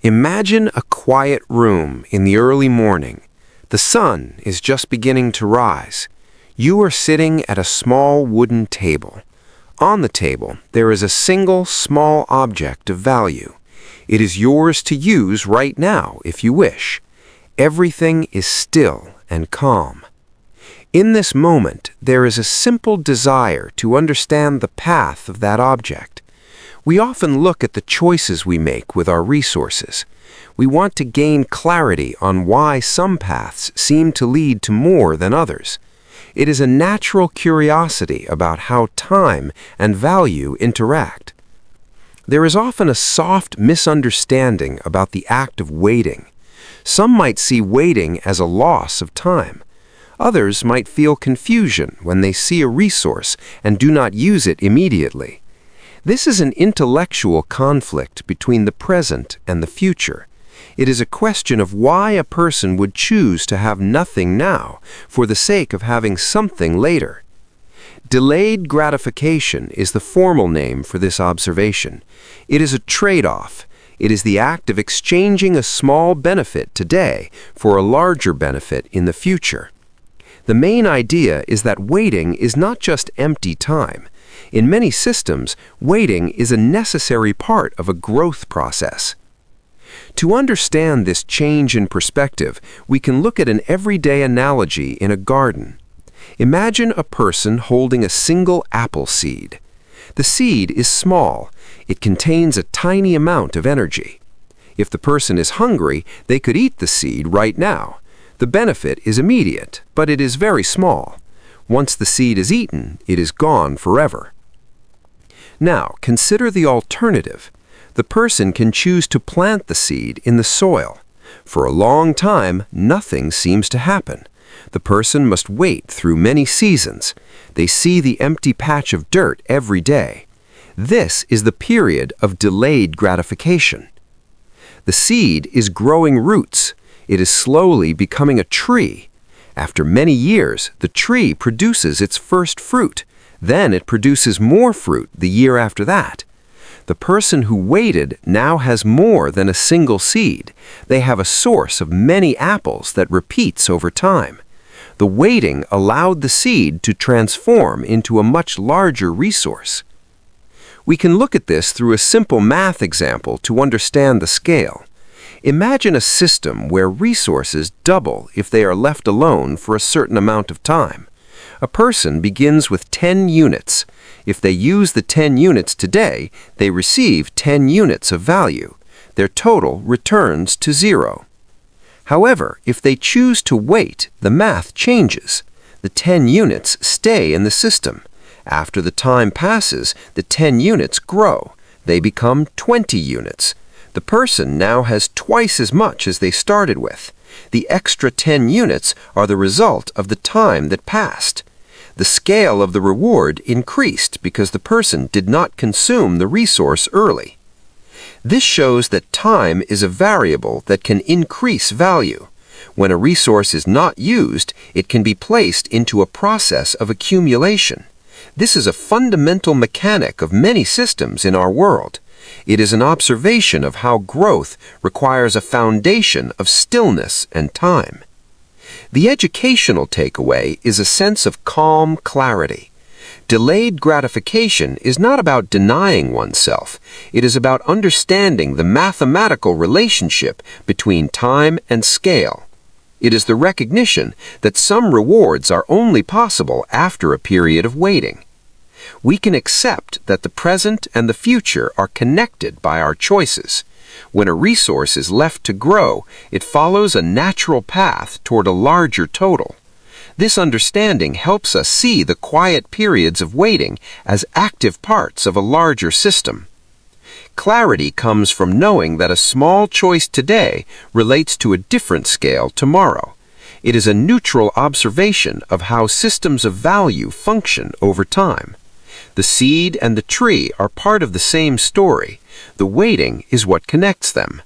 Imagine a quiet room in the early morning. The sun is just beginning to rise. You are sitting at a small wooden table. On the table, there is a single small object of value. It is yours to use right now if you wish. Everything is still and calm. In this moment, there is a simple desire to understand the path of that object. We often look at the choices we make with our resources. We want to gain clarity on why some paths seem to lead to more than others. It is a natural curiosity about how time and value interact. There is often a soft misunderstanding about the act of waiting. Some might see waiting as a loss of time. Others might feel confusion when they see a resource and do not use it immediately. This is an intellectual conflict between the present and the future. It is a question of why a person would choose to have nothing now for the sake of having something later. Delayed gratification is the formal name for this observation. It is a trade-off. It is the act of exchanging a small benefit today for a larger benefit in the future. The main idea is that waiting is not just empty time. In many systems, waiting is a necessary part of a growth process. To understand this change in perspective, we can look at an everyday analogy in a garden. Imagine a person holding a single apple seed. The seed is small. It contains a tiny amount of energy. If the person is hungry, they could eat the seed right now. The benefit is immediate, but it is very small. Once the seed is eaten, it is gone forever. Now, consider the alternative. The person can choose to plant the seed in the soil. For a long time, nothing seems to happen. The person must wait through many seasons. They see the empty patch of dirt every day. This is the period of delayed gratification. The seed is growing roots. It is slowly becoming a tree. After many years, the tree produces its first fruit. Then it produces more fruit the year after that. The person who waited now has more than a single seed. They have a source of many apples that repeats over time. The waiting allowed the seed to transform into a much larger resource. We can look at this through a simple math example to understand the scale. Imagine a system where resources double if they are left alone for a certain amount of time. A person begins with 10 units. If they use the 10 units today, they receive 10 units of value. Their total returns to 0. However, if they choose to wait, the math changes. The 10 units stay in the system. After the time passes, the 10 units grow. They become 20 units. The person now has twice as much as they started with. The extra 10 units are the result of the time that passed. The scale of the reward increased because the person did not consume the resource early. This shows that time is a variable that can increase value. When a resource is not used, it can be placed into a process of accumulation. This is a fundamental mechanic of many systems in our world. It is an observation of how growth requires a foundation of stillness and time. The educational takeaway is a sense of calm clarity. Delayed gratification is not about denying oneself. It is about understanding the mathematical relationship between time and scale. It is the recognition that some rewards are only possible after a period of waiting. We can accept that the present and the future are connected by our choices. When a resource is left to grow, it follows a natural path toward a larger total. This understanding helps us see the quiet periods of waiting as active parts of a larger system. Clarity comes from knowing that a small choice today relates to a different scale tomorrow. It is a neutral observation of how systems of value function over time. The seed and the tree are part of the same story. The waiting is what connects them.